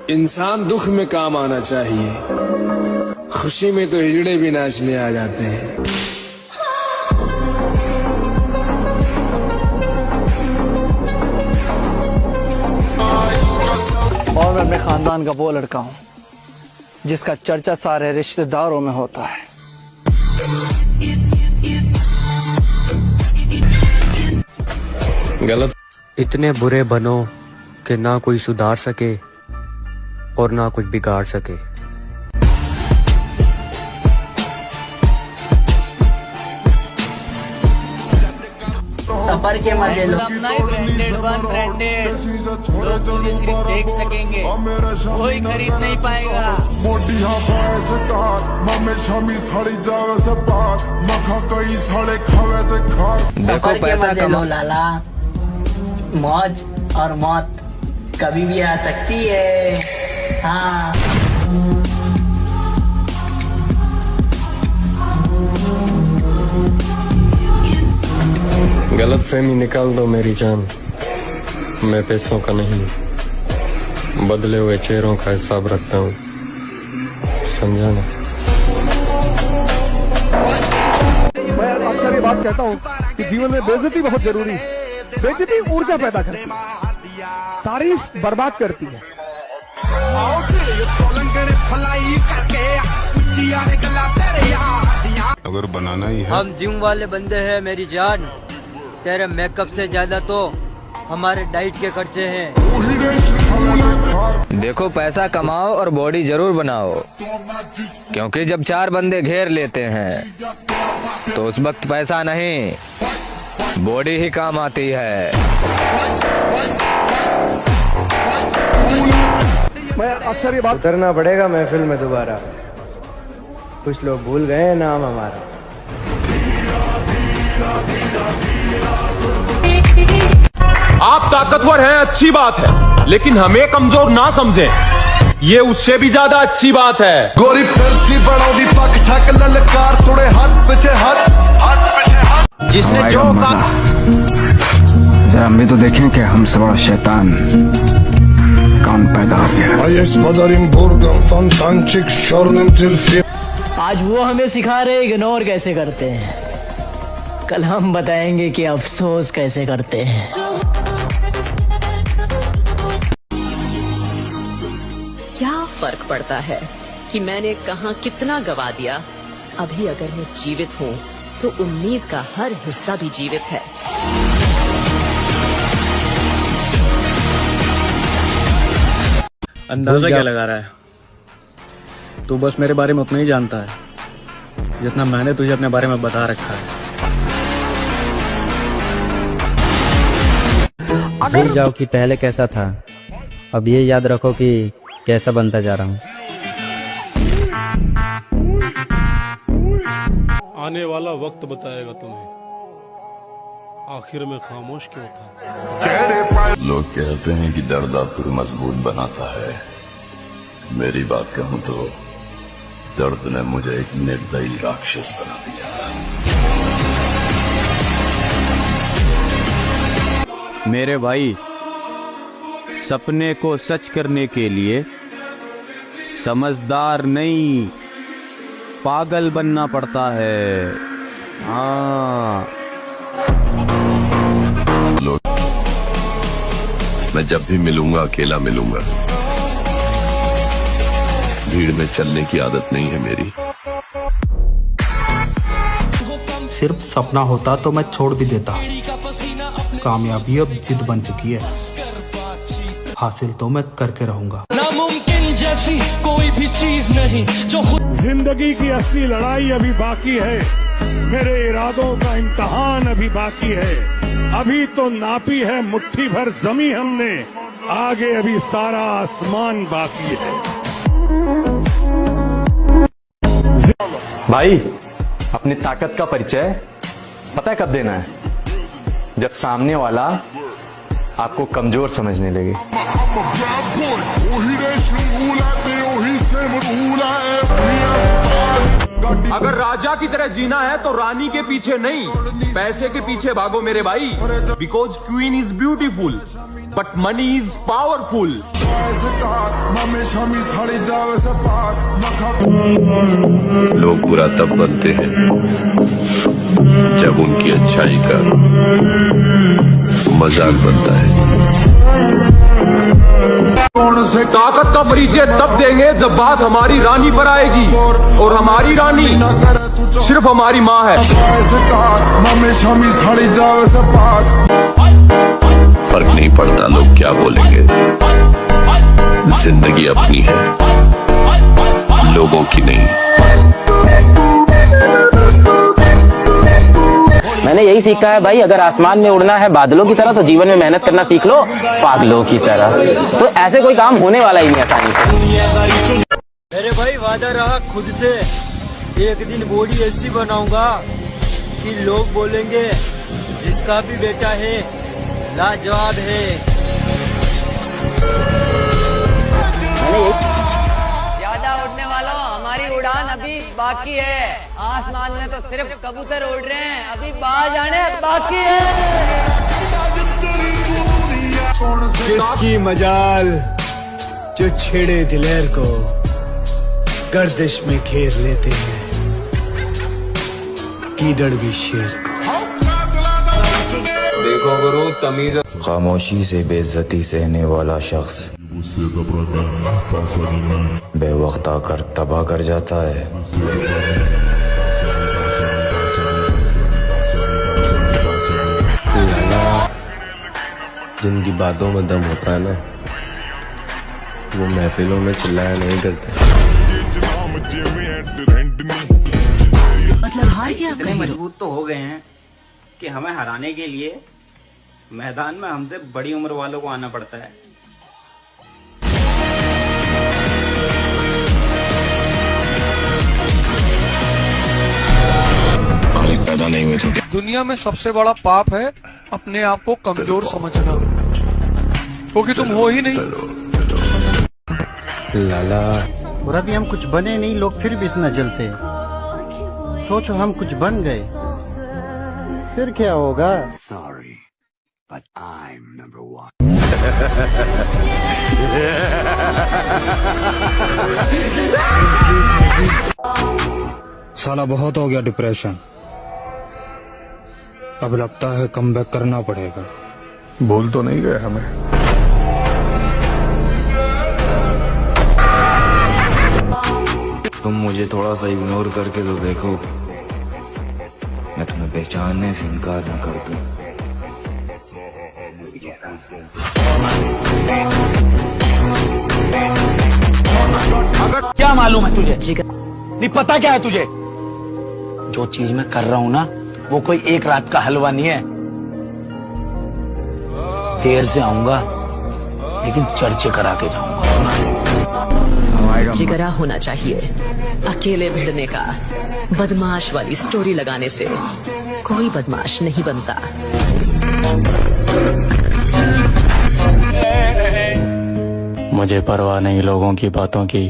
इंसान दुख में काम आना चाहिए, खुशी में तो हिजड़े भी नाचने आ जाते हैं। और मैं अपने खानदान का वो लड़का हूँ जिसका चर्चा सारे रिश्तेदारों में होता है। गलत। इतने बुरे बनो कि ना कोई सुधार सके और ना कुछ बिगाड़ सके। सफर के मजे लो। लोग सिर्फ देख सकेंगे, कोई खरीद नहीं पाएगा। सफर के मजे लो लाला, मौज और मौत कभी भी आ सकती है। हाँ गलत फहमी निकाल दो मेरी जान, मैं पैसों का नहीं बदले हुए चेहरों का हिसाब रखता हूँ, समझा ना। मैं अक्सर ये बात कहता हूँ कि जीवन में बेइज्जती बहुत जरूरी है। बेइज्जती ऊर्जा पैदा करती है, तारीफ बर्बाद करती है। अगर बनाना ही है, हम जिम वाले बंदे हैं मेरी जान, तेरे मेकअप से ज्यादा तो हमारे डाइट के खर्चे हैं। देखो पैसा कमाओ और बॉडी जरूर बनाओ, क्योंकि जब 4 बंदे घेर लेते हैं तो उस वक्त पैसा नहीं बॉडी ही काम आती है। मैं अक्सर ये बात उतरना पड़ेगा महफिल में दोबारा, कुछ लोग भूल गए नाम हमारा। आप ताकतवर हैं, अच्छी बात है, लेकिन हमें कमजोर ना समझें, ये उससे भी ज्यादा अच्छी बात है। गोरी फिरती बड़ोदी पक ठक ललकार सुने हाथ पीछे हाथ जिसने जो जरा हम भी तो देखें कि हमसे बड़ा शैतान कौन पैदा हो गया। आज वो हमें सिखा रहे इग्नोर कैसे करते हैं, कल हम बताएंगे कि अफसोस कैसे करते हैं। क्या फर्क पड़ता है कि मैंने कहां कितना गवा दिया, अभी अगर मैं जीवित हूं तो उम्मीद का हर हिस्सा भी जीवित है। अंदाजा क्या लगा रहा है? तू बस मेरे बारे में उतना ही जानता है जितना मैंने तुझे अपने बारे में बता रखा है। भूल जाओ कि पहले कैसा था, अब ये याद रखो कि कैसा बनता जा रहा हूँ। आने वाला वक्त बताएगा तुम्हें आखिर में खामोश क्यों था। लोग कहते हैं कि दर्द आपको मजबूत बनाता है, मेरी बात कहूं तो दर्द ने मुझे एक निर्दयी राक्षस बना दिया। मेरे भाई, सपने को सच करने के लिए समझदार नहीं पागल बनना पड़ता है। हाँ, मैं जब भी मिलूंगा अकेला मिलूंगा, भीड़ में चलने की आदत नहीं है मेरी। सिर्फ सपना होता तो मैं छोड़ भी देता, कामयाबी अब जिद बन चुकी है, हासिल तो मैं करके रहूंगा। नामुमकिन जैसी कोई भी चीज नहीं जो जिंदगी की असली लड़ाई अभी बाकी है, मेरे इरादों का इम्तहान अभी बाकी है। अभी तो नापी है मुट्ठी भर जमी हमने, आगे अभी सारा आसमान बाकी है। भाई, अपनी ताकत का परिचय पता है कब देना है? जब सामने वाला आपको कमजोर समझने लगे। अगर राजा की तरह जीना है तो रानी के पीछे नहीं, पैसे के पीछे भागो मेरे भाई, because queen is beautiful. but money is powerful. लोग बुरा तब बनते हैं जब उनकी अच्छाई का मजाक बनता है। ताकत का परिचय तब देंगे जब बात हमारी रानी पर आएगी, और हमारी रानी सिर्फ हमारी माँ है। फर्क नहीं पड़ता लोग क्या बोलेंगे, जिंदगी अपनी है, लोगों की नहीं। मैंने यही सीखा है भाई, अगर आसमान में उड़ना है बादलों की तरह तो जीवन में मेहनत करना सीख लो पागलों की तरह। तो ऐसे कोई काम होने वाला ही नहीं आसानी से। मेरे भाई वादा रहा खुद से, एक दिन बॉडी ऐसी बनाऊंगा कि लोग बोलेंगे जिसका भी बेटा है लाजवाब है। ज्यादा उड़ने वालों, हमारी उड़ान अभी बाकी है। आसमान में तो सिर्फ कबूतर उड़ रहे हैं, अभी बाहर जाने बाकी है। किसकी मजाल जो छेड़े दिलेर को गर्दिश में घेर लेते हैं, कीदड़ भी शेर को। देखो गुरु, तमीज खामोशी से बेइज्जती सहने वाला शख्स बेवक्त आकर तबाह कर जाता है। लाला, जिनकी बातों में दम होता है ना, वो महफिलों में चिल्लाया नहीं करते। मतलब हार के इतने मजबूत तो हो गए हैं कि हमें हराने के लिए मैदान में हमसे बड़ी उम्र वालों को आना पड़ता है। पैदा नहीं हुए थे। दुनिया में सबसे बड़ा पाप है अपने आप को कमजोर समझना, क्योंकि तुम हो ही नहीं। लाला, और अभी हम कुछ बने नहीं, लोग फिर भी इतना जलते हैं। सोचो हम कुछ बन गए, फिर क्या होगा? Sorry, but I'm number one. साला बहुत हो गया डिप्रेशन, अब लगता है कमबैक करना पड़ेगा। भूल तो नहीं गए हमें? तुम मुझे थोड़ा सा इग्नोर करके तो देखो, मैं तुम्हें पहचानने से इनकार न कर दूं। क्या मालूम है तुझे? नहीं पता क्या है तुझे? जो चीज मैं कर रहा हूं ना, वो कोई एक रात का हलवा नहीं है। देर से आऊंगा लेकिन चर्चे करा के जाऊंगा। जिगरा होना चाहिए, अकेले भिड़ने का। बदमाश वाली स्टोरी लगाने से कोई बदमाश नहीं बनता। मुझे परवाह नहीं लोगों की बातों की,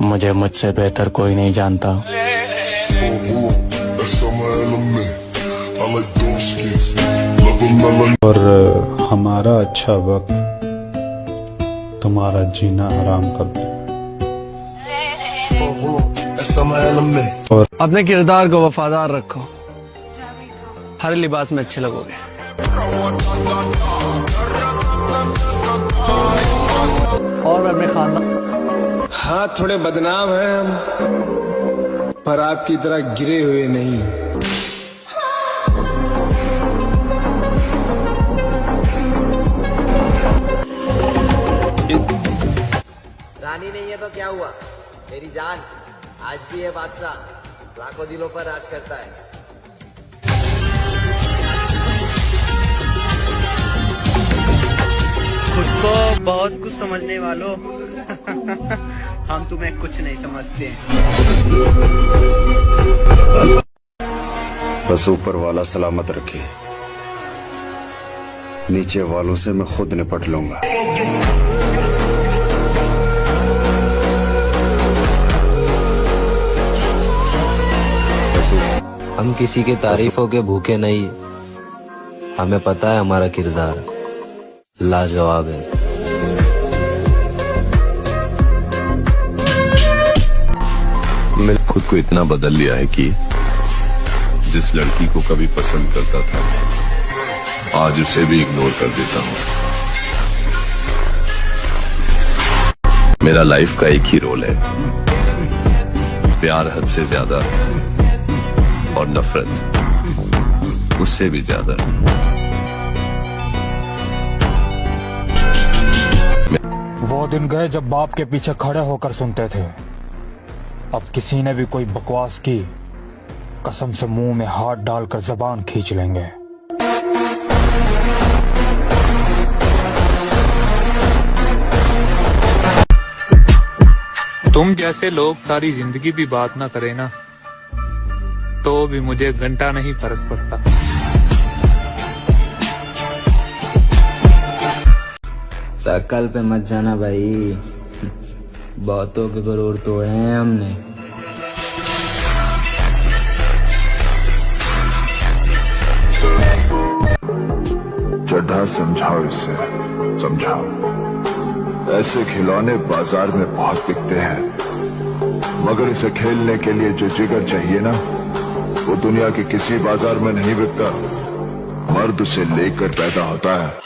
मुझे मुझसे बेहतर कोई नहीं जानता। और हमारा अच्छा वक्त तुम्हारा जीना हराम कर दे। और अपने किरदार को वफादार रखो, हर लिबास में अच्छे लगोगे। और मैं अपने खानदान, हाँ थोड़े बदनाम हैं हम, पर आपकी तरह गिरे हुए नहीं। रानी नहीं है तो क्या हुआ, मेरी जान आज भी है बादशाह, लाखों दिलों पर राज करता है। खुद को बहुत कुछ समझने वालों, हम तुम्हें कुछ नहीं समझते। बस ऊपर वाला सलामत रखे, नीचे वालों से मैं खुद निपट लूंगा। हम किसी के तारीफों के भूखे नहीं, हमें पता है हमारा किरदार लाजवाब है। मैंने खुद को इतना बदल लिया है कि जिस लड़की को कभी पसंद करता था आज उसे भी इग्नोर कर देता हूँ। मेरा लाइफ का एक ही रोल है, प्यार हद से ज्यादा और नफरत उससे भी ज्यादा। वो दिन गए जब बाप के पीछे खड़े होकर सुनते थे। अब किसी ने भी कोई बकवास की, कसम से मुंह में हाथ डालकर जबान खींच लेंगे। तुम जैसे लोग सारी जिंदगी भी बात ना करे ना, तो भी मुझे घंटा नहीं फर्क पड़ता। शक्ल पे मत जाना भाई, बहुतों के गुरूर तोड़े हैं हमने। चड्ढा समझाओ इसे, समझाओ। ऐसे खिलौने बाजार में बहुत बिकते हैं, मगर इसे खेलने के लिए जो जिगर चाहिए ना, वो दुनिया के किसी बाजार में नहीं बिकता। मर्द उसे लेकर पैदा होता है।